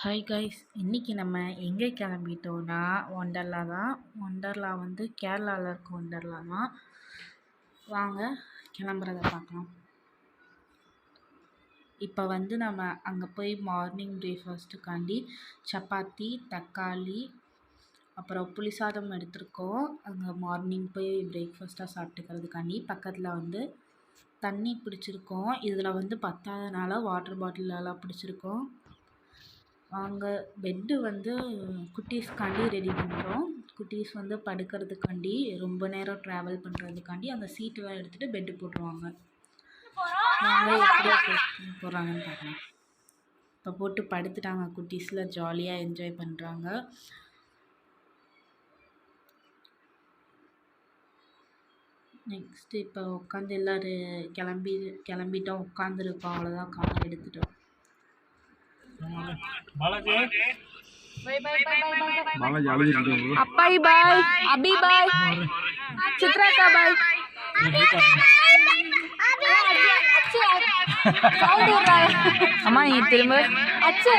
Hi guys, இன்றைக்கி நம்ம எங்கே கிளம்பிட்டோன்னா ஒண்டர்லா தான். ஒண்டர்லா வந்து கேரளாவில் இருக்க ஒண்டர்லா தான். வாங்க கிளம்புறத பார்க்கலாம். இப்போ வந்து நம்ம அங்கே போய் மார்னிங் பிரேக்ஃபாஸ்ட்டுக்காண்டி சப்பாத்தி, தக்காளி, அப்புறம் புளிசாதம் எடுத்திருக்கோம். அங்கே மார்னிங் போய் பிரேக்ஃபாஸ்ட்டாக சாப்பிட்டுக்கிறதுக்காண்டி பக்கத்தில் வந்து தண்ணி பிடிச்சிருக்கோம். இதில் வந்து பத்தாதனால வாட்டர் பாட்டிலெல்லாம் பிடிச்சிருக்கோம். அங்கே பெட்டு வந்து குட்டீஸ்க்காண்டி ரெடி பண்ணுறோம். குட்டீஸ் வந்து படுக்கிறதுக்காண்டி ரொம்ப நேரம் ட்ராவல் பண்ணுறதுக்காண்டி அந்த சீட்டெல்லாம் எடுத்துகிட்டு பெட்டு போட்டுருவாங்க. நாங்கள் எப்படி போடுறாங்கன்னு பார்க்கலாம். இப்போ போட்டு படுத்துட்டாங்க. குட்டீஸில் ஜாலியாக என்ஜாய் பண்ணுறாங்க. நெக்ஸ்ட்டு இப்போ உட்காந்து எல்லோரும் கிளம்பிட்டோம். உட்காந்துருக்கோம். அவ்வளோதான், கார் எடுத்துட்டோம். अप्पाई बाय, अभी बाय, चित्रा का बाय। साउंड हो रहा है अम्मा, ये तिरुम अच्छा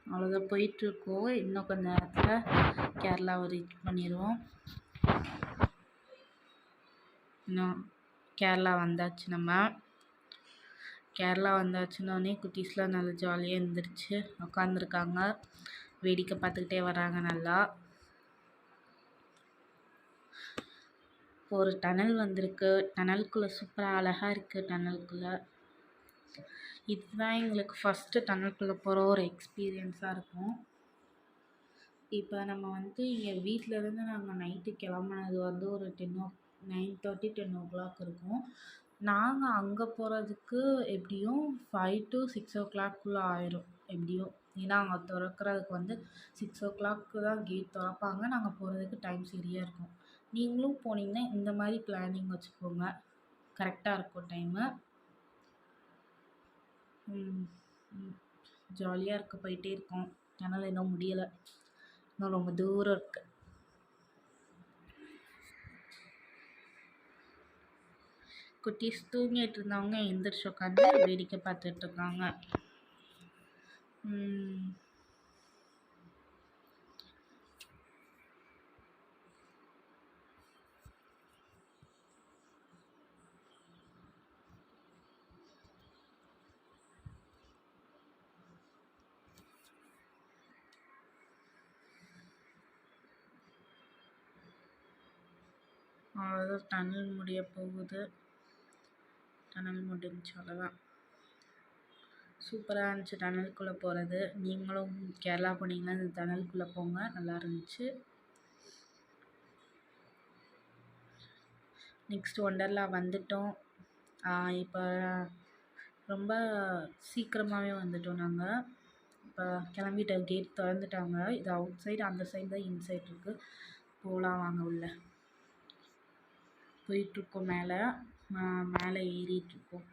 அவ்வளோதான், போயிட்டுருக்கோம். இன்னும் கொஞ்ச நேரத்தில் கேரளாவை ரீச் பண்ணிடுவோம். இன்னும் கேரளா வந்தாச்சு. நம்ம கேரளா வந்தாச்சுன்னொடனே குட்டீஸ்லாம் நல்லா ஜாலியாக எழுந்திரிச்சு உட்காந்துருக்காங்க. வேடிக்கை பார்த்துக்கிட்டே வராங்க. நல்லா ஒரு டனல் வந்திருக்கு. டனலுக்குள்ளே சூப்பராக அழகாக இருக்குது. டனலுக்குள்ளே இதுதான் எங்களுக்கு ஃபஸ்ட்டு டனலுக்குள்ளே போகிற ஒரு எக்ஸ்பீரியன்ஸாக இருக்கும். இப்போ நம்ம வந்து இங்கே வீட்டிலேருந்து நாங்கள் நைட்டு கிளம்புனது வந்து ஒரு 9:30 10 o'clock இருக்கும். நாங்கள் அங்கே போகிறதுக்கு எப்படியும் 5 to 6 o'clock ஆயிரும் எப்படியும். ஏன்னா அங்கே திறக்கிறதுக்கு வந்து 6 o'clock தான் கேட் திறப்பாங்க. நாங்கள் போகிறதுக்கு டைம் சரியாக இருக்கும். நீங்களும் போனீங்கன்னா இந்த மாதிரி பிளானிங் வச்சுக்கோங்க, கரெக்டாக இருக்கும் டைமு. ஜாலியாக இருக்க, போயிட்டே இருக்கோம். டனல் இன்னும் முடியலை, இன்னும் ரொம்ப தூரம் இருக்குது. குட்டீஸ் தூங்கிட்டு இருந்தவங்க எந்திரிச்சு உட்காந்து வேடிக்கை பார்த்துட்ருக்காங்க. அவ்வளோதான், டனல் முடிய போகுது. டனல் முடிஞ்சு அவ்வளோதான். சூப்பராக இருந்துச்சு டனலுக்குள்ளே போகிறது. நீங்களும் கேரளா போனீங்கன்னா இந்த டனலுக்குள்ளே போங்க, நல்லா இருந்துச்சு. நெக்ஸ்ட் ஒண்டர்லா வந்துட்டோம். இப்போ ரொம்ப சீக்கிரமாகவே வந்துட்டோம். நாங்கள் இப்போ கிளம்பிட்டோம். கேட் திறந்துட்டாங்க. இது அவுட் சைடு, அந்த சைடு தான் இன்சைட் இருக்குது. போகலாம் வாங்க, உள்ள போயிட்டுருக்கோம். மேலே ஏறிட்டுருக்கோம்.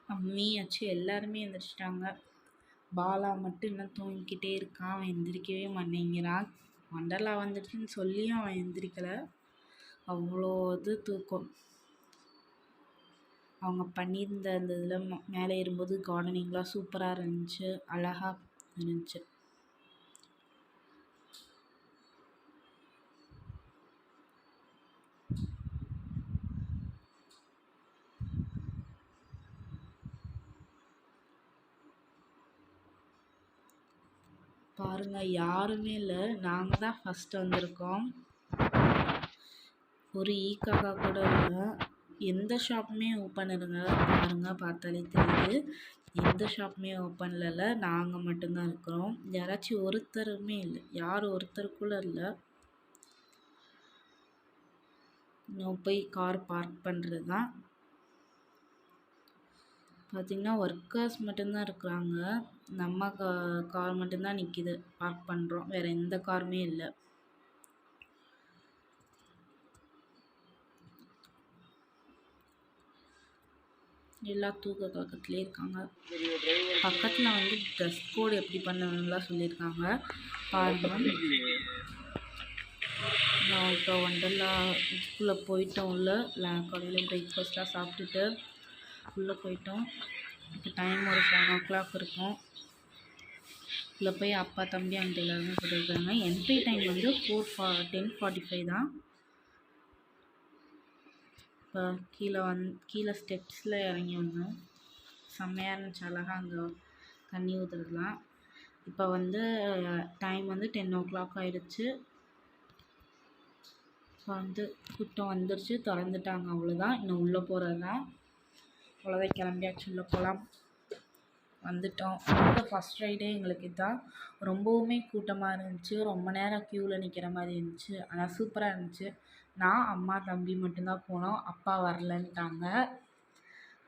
அம்மியாச்சு, எல்லாருமே எந்திரிச்சிட்டாங்க. பாலா மட்டும் இன்னும் தூங்கிக்கிட்டே இருக்கான். அவன் எந்திரிக்கவே மாட்டேங்கிறான். ஒண்டர்லா வந்துடுச்சுன்னு சொல்லியும் அவன் எந்திரிக்கலை. அவ்வளோ இது தூக்கம். அவங்க பண்ணியிருந்த அந்த இதில் மேலே ஏறும்போது கார்டனிங்லாம் சூப்பராக இருந்துச்சு, அழகாக இருந்துச்சு. பாருங்கள், யாருமே இல்லை. நாங்கள் தான் ஃபஸ்ட்டு வந்திருக்கோம். ஒரு ஈக்காக்கா கூட இல்லை. எந்த ஷாப்புமே ஓப்பன் இல்லைங்க. பாருங்கள், பார்த்தாலே தெரியுது. எந்த ஷாப்புமே ஓப்பனில் இல்லை. நாங்கள் மட்டும்தான் இருக்கிறோம். யாராச்சும் ஒருத்தருமே இல்லை. யார் ஒருத்தருக்குள்ளே இல்லை. இன்னும் போய் கார் பார்க் பண்ணுறது தான். பார்த்திங்கன்னா ஒர்க்கர்ஸ் மட்டும்தான் இருக்கிறாங்க. நம்ம கார் மட்டும்தான் நிற்கிது, பார்க் பண்ணுறோம். வேறு எந்த காருமே இல்லை. எல்லா தூக்க கலக்கத்துலேயே இருக்காங்க. பக்கத்தில் வந்து ட்ரெஸ் கோடு எப்படி பண்ணணும்லாம் சொல்லியிருக்காங்க பாருங்கள். நான் இப்போ வண்டர்லா இதுக்குள்ளே போயிட்டோம். காலையில் பிரேக்ஃபாஸ்ட்டாக சாப்பிட்டுட்டு உள்ளே போயிட்டோம். இப்போ டைம் ஒரு 7 o'clock இருக்கும். உள்ளே போய் அப்பா தம்பி அந்த எல்லாருமே போட்டுருக்காங்க. என்ட்ரி டைம் வந்து 10:45 தான். இப்போ கீழே ஸ்டெப்ஸில் இறங்கி வந்தோம். செம்மையாக இருந்துச்சு, அழகாக அங்கே தண்ணி ஊற்றுறதுலாம். இப்போ வந்து டைம் வந்து 10 o'clock ஆயிடுச்சு. இப்போ வந்து கூட்டம் வந்துருச்சு, திறந்துட்டாங்க, அவ்வளோதான். இன்னும் உள்ளே போகிறது தான். அவ்வளோதான், கிளம்பியாச்சு, உள்ளே போகலாம். வந்துட்டோம். ஃபஸ்ட் ரைடே எங்களுக்கு இதுதான். ரொம்பவுமே கூட்டமாக இருந்துச்சு. ரொம்ப நேரம் க்யூவில் நிற்கிற மாதிரி இருந்துச்சு. ஆனால் சூப்பராக இருந்துச்சு. நான் அம்மா தம்பி மட்டும்தான் போனோம். அப்பா வரலன்ட்டாங்க.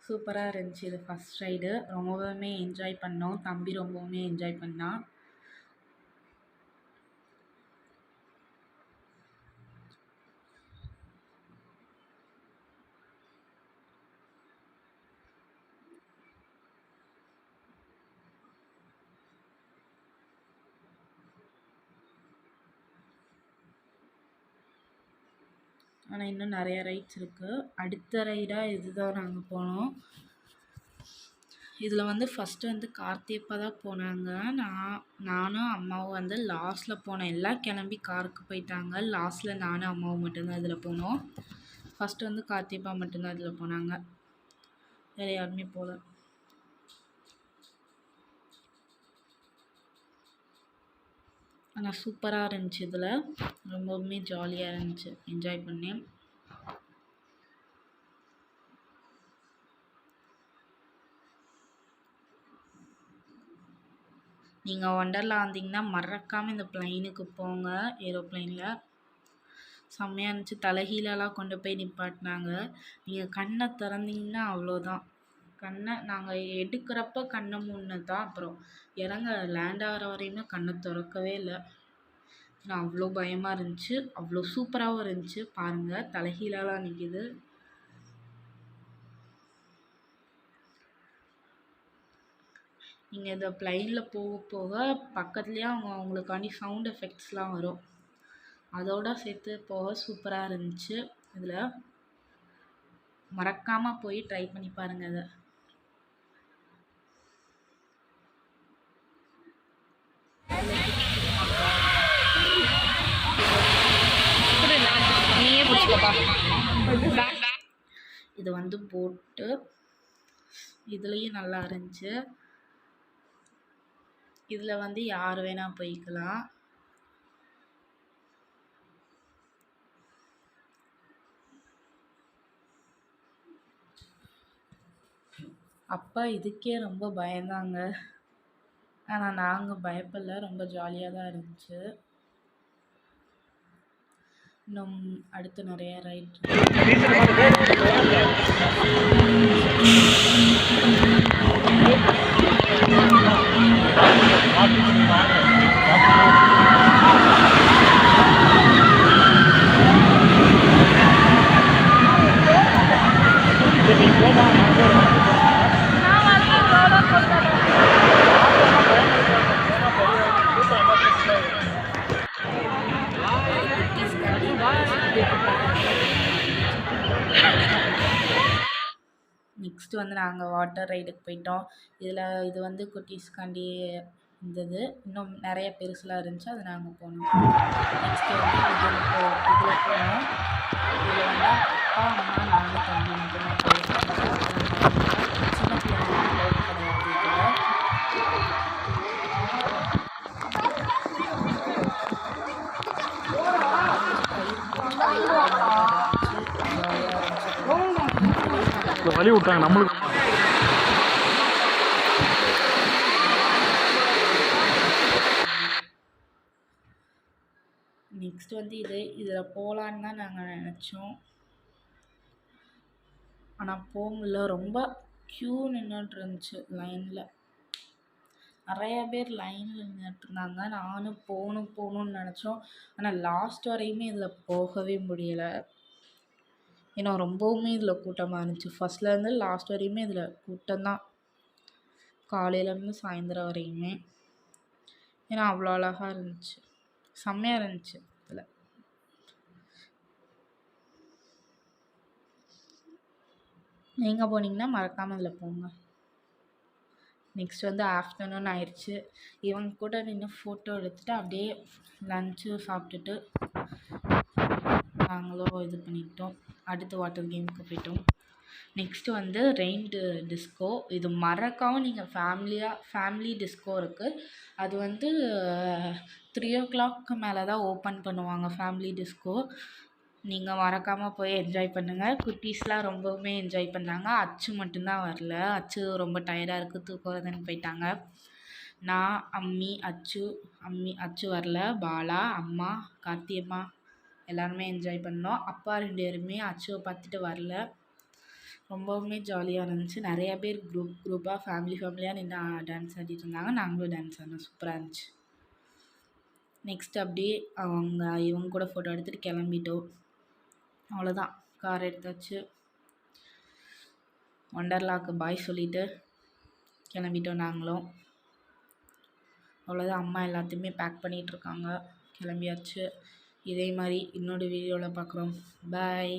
சூப்பராக இருந்துச்சு இது ஃபஸ்ட் ரைடு. ரொம்பவுமே என்ஜாய் பண்ணோம். தம்பி ரொம்பவுமே என்ஜாய் பண்ணான். ஆனால் இன்னும் நிறைய ரைட்ஸ் இருக்குது. அடுத்த ரைடாக இதுதான் நாங்கள் போனோம். இதில் வந்து ஃபஸ்ட்டு வந்து கார்த்தியப்பா தான் போனாங்க. நானும் அம்மாவும் வந்து லாஸ்ட்டில் போனோம். எல்லாம் கிளம்பி காருக்கு போயிட்டாங்க. லாஸ்ட்டில் நானும் அம்மாவும் மட்டும்தான் இதில் போனோம். ஃபஸ்ட்டு வந்து கார்த்தியப்பா மட்டும்தான் இதில் போனாங்க. வேறு யாருமே போகல. ஆனால் சூப்பராக இருந்துச்சு. இதில் ரொம்பவுமே ஜாலியாக இருந்துச்சு. என்ஜாய் பண்ணேன். நீங்கள் ஒண்டர்லா வந்தீங்கன்னா மறக்காமல் இந்த ப்ளைனுக்கு போங்க. ஏரோப்ளைனில் செம்மையாக இருந்துச்சு. தலைகீழலாம் கொண்டு போய் நிப்பாட்டினாங்க. நீங்கள் கண்ணை திறந்தீங்கன்னா அவ்வளோதான். கண்ணை நாங்கள் எடுக்கிறப்ப கண்ணை மூடினது தான். அப்புறம் லேண்ட் ஆகிற வரையுமே கண்ணை திறக்கவே இல்லை. நான் அவ்வளோ பயமாக இருந்துச்சு. அவ்வளோ சூப்பராகவும் இருந்துச்சு. பாருங்கள், தலைகீழலாம் நிற்கிது. நீங்கள் இந்த ப்ளைனில் போக போக பக்கத்துலேயே அவங்களுக்காண்டி சவுண்ட் எஃபெக்ட்ஸ்லாம் வரும். அதோடு சேர்த்து போக சூப்பராக இருந்துச்சு. இதில் மறக்காமல் போய் ட்ரை பண்ணி பாருங்கள். இது வந்து போட்டு இதுலேயும் நல்லா இருந்துச்சு. இதில் வந்து யார் வேணால் போய்க்கலாம். அப்பா இதுக்கே ரொம்ப பயந்தாங்க. ஆனால் நாங்கள் பயப்படல. ரொம்ப ஜாலியாக தான் இருந்துச்சு. இன்னும் அடுத்து நிறைய ரைட். நெக்ஸ்ட்டு வந்து நாங்கள் வாட்டர் ரைடுக்கு போயிட்டோம். இது வந்து குட்டீஸ்காண்டி இருந்தது. இன்னும் நிறைய பெருசுலாம் இருந்துச்சு. அது நாங்கள் போனோம். நெக்ஸ்ட்டு வந்து இதில் போனோம். இதில் வந்து அப்பா அம்மா நானும் தம்பி மட்டும்தான் போயிருக்கோம். சின்ன பிள்ளைங்க கிடையாது. வழி விட்டாங்க நம்மளுக்கு. நெக்ஸ்ட் வந்து இதில் போகலான்னு தான் நாங்கள் நினச்சோம். ஆனால் போக முடியல. ரொம்ப க்யூ நின்றுட்டு இருந்துச்சு. லைனில் நிறைய பேர் லைனில் நின்றுட்டுருந்தாங்க. நானும் போகணும்னு நினச்சோம். ஆனால் லாஸ்ட் வரையுமே இதில் போகவே முடியலை. ஏன்னா ரொம்பவுமே இதில் கூட்டமாக இருந்துச்சு. ஃபஸ்ட்லேருந்து லாஸ்ட் வரையுமே இதில் கூட்டம்தான், காலையிலேருந்து சாயந்தரம் வரையுமே. ஏன்னா அவ்வளோ அழகாக இருந்துச்சு, செம்மையாக இருந்துச்சு இதில். நீங்கள் போனீங்கன்னா மறக்காமல் இதில் போங்க. நெக்ஸ்ட் வந்து ஆஃப்டர்நூன் ஆயிடுச்சு. இவங்க கூட நின்று ஃபோட்டோ எடுத்துகிட்டு அப்படியே லன்ச்சு சாப்பிட்டுட்டு நாங்களும் இது பண்ணிக்கிட்டோம். அடுத்து வாட்டர் கேமுக்கு போயிட்டோம். நெக்ஸ்ட்டு வந்து ரெயின்டு டிஸ்கோ. இது மறக்காமல் நீங்கள் ஃபேமிலி டிஸ்கோ இருக்குது. அது வந்து 3 o'clock மேலே தான் ஓப்பன் பண்ணுவாங்க ஃபேமிலி டிஸ்கோ. நீங்கள் மறக்காமல் போய் என்ஜாய் பண்ணுங்கள். குட்டீஸ்லாம் ரொம்பவுமே என்ஜாய் பண்ணாங்க. அச்சு மட்டும்தான் வரல. அச்சு ரொம்ப டயர்டாக இருக்குது, தூக்கம் வருதுன்னு போயிட்டாங்க. நான், அச்சு வரல. பாலா, அம்மா, கார்த்தியம்மா எல்லாருமே என்ஜாய் பண்ணோம். அப்பா 2 பேருமே அச்சுவை பார்த்துட்டு வரல. ரொம்பவுமே ஜாலியாக இருந்துச்சு. நிறையா பேர் குரூப்பாக ஃபேமிலியாக நின்று டான்ஸ் ஆடிட்டு இருந்தாங்க. நாங்களும் டான்ஸ் ஆடினோம், சூப்பராக இருந்துச்சு. நெக்ஸ்ட் அப்படியே இவங்க கூட ஃபோட்டோ எடுத்துகிட்டு கிளம்பிட்டோம். அவ்வளோதான், கார் எடுத்தாச்சு. ஒண்டர்லாக்கு பாய் சொல்லிவிட்டு கிளம்பிட்டோம் நாங்களும். அவ்வளோதான், அம்மா எல்லாத்தையுமே பேக் பண்ணிகிட்ருக்காங்க. கிளம்பியாச்சு. இதே மாதிரி இன்னொரு வீடியோவில் பார்க்குறோம். பாய்.